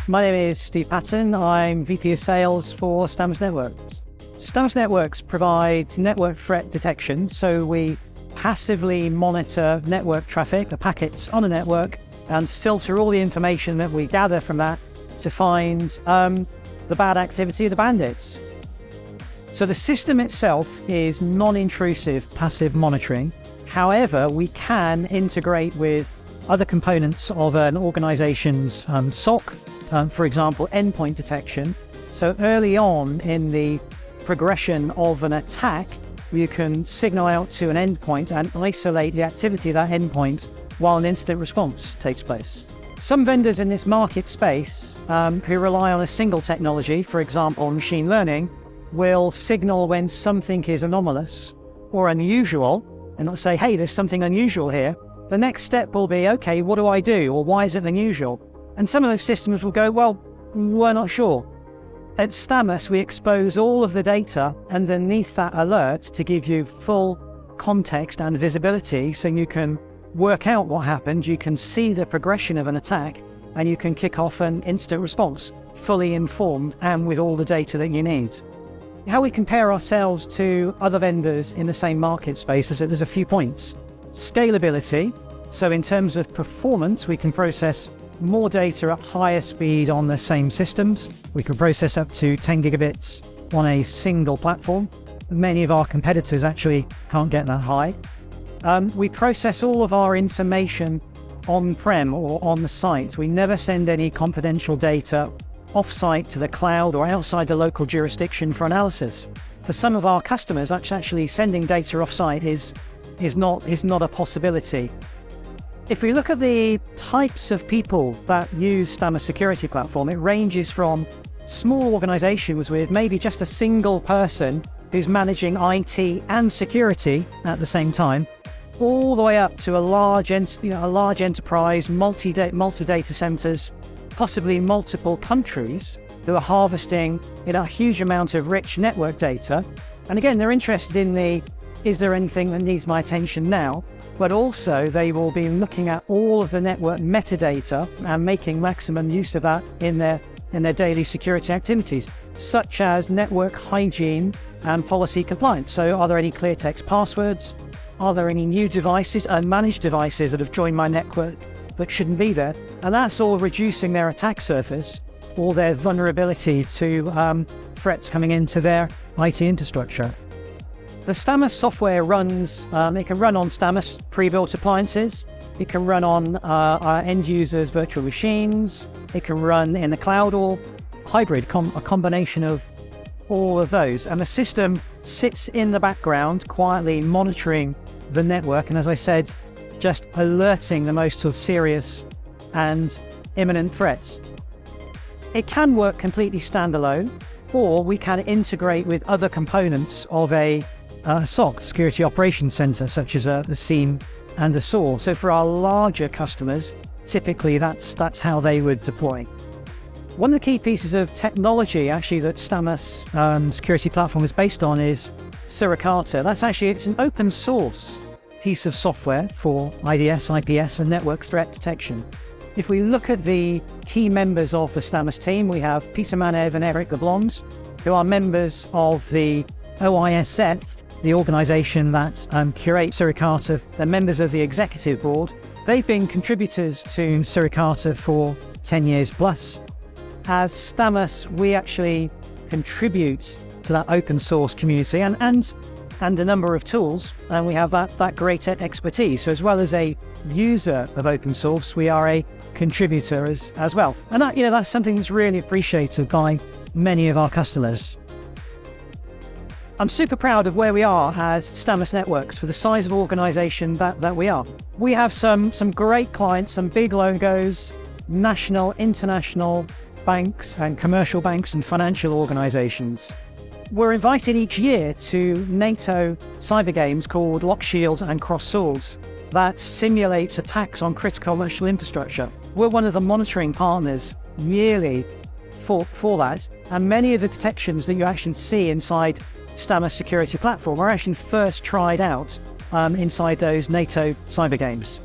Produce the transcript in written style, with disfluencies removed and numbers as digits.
My name is Steve Patton. I'm VP of Sales for Stamus Networks. Stamus Networks provides network threat detection, so we passively monitor network traffic, the packets on a network, and filter all the information that we gather from that to find the bad activity of the bandits. So the system itself is non-intrusive passive monitoring. However, we can integrate with other components of an organization's SOC, for example, endpoint detection. So early on in the progression of an attack, you can signal out to an endpoint and isolate the activity of that endpoint while an incident response takes place. Some vendors in this market space who rely on a single technology, for example, machine learning, will signal when something is anomalous or unusual and not say, hey, there's something unusual here. The next step will be, okay, what do I do? Or why is it unusual? And some of those systems will go, well, we're not sure. At Stamus, we expose all of the data underneath that alert to give you full context and visibility so you can work out what happened, you can see the progression of an attack, and you can kick off an instant response, fully informed and with all the data that you need. How we compare ourselves to other vendors in the same market space is that there's a few points. Scalability, so in terms of performance, we can process more data at higher speed on the same systems. We can process up to 10 gigabits on a single platform. Many of our competitors actually can't get that high. We process all of our information on-prem or on the site. We never send any confidential data off-site to the cloud or outside the local jurisdiction for analysis. For some of our customers, actually sending data off-site is not a possibility. If we look at the types of people that use Stamus Security Platform, it ranges from small organizations with maybe just a single person who's managing IT and security at the same time, all the way up to a large enterprise, multi-data centers, possibly multiple countries who are harvesting a huge amount of rich network data. And again, they're interested in is there anything that needs my attention now? But also they will be looking at all of the network metadata and making maximum use of that in their daily security activities, such as network hygiene and policy compliance. So are there any clear text passwords? Are there any new devices, unmanaged devices that have joined my network that shouldn't be there? And that's all reducing their attack surface or their vulnerability to threats coming into their IT infrastructure. The Stamus software runs, it can run on Stamus pre-built appliances, it can run on our end users' virtual machines, it can run in the cloud or hybrid, a combination of all of those. And the system sits in the background quietly monitoring the network and, as I said, just alerting the most serious and imminent threats. It can work completely standalone, or we can integrate with other components of a SOC, Security Operations Center, such as the SIEM and a SOAR. So for our larger customers, typically that's how they would deploy. One of the key pieces of technology actually that Stamus Security Platform is based on is Suricata. It's an open source piece of software for IDS, IPS and network threat detection. If we look at the key members of the Stamus team, we have Peter Manev and Eric LeBlanc, who are members of the OISF, the organization that curates Suricata. They're members of the executive board. They've been contributors to Suricata for 10 years plus. As Stamus, we actually contribute to that open source community and a number of tools, and we have that great expertise. So as well as a user of open source, we are a contributor as well. And that's something that's really appreciated by many of our customers. I'm super proud of where we are as Stamus Networks for the size of organization that we are. We have some great clients, some big logos, national, international banks and commercial banks and financial organizations. We're invited each year to NATO cyber games called Lock Shields and Cross Swords that simulates attacks on critical commercial infrastructure. We're one of the monitoring partners yearly for that, and many of the detections that you actually see inside Stamus Security Platform are actually first tried out inside those NATO cyber games.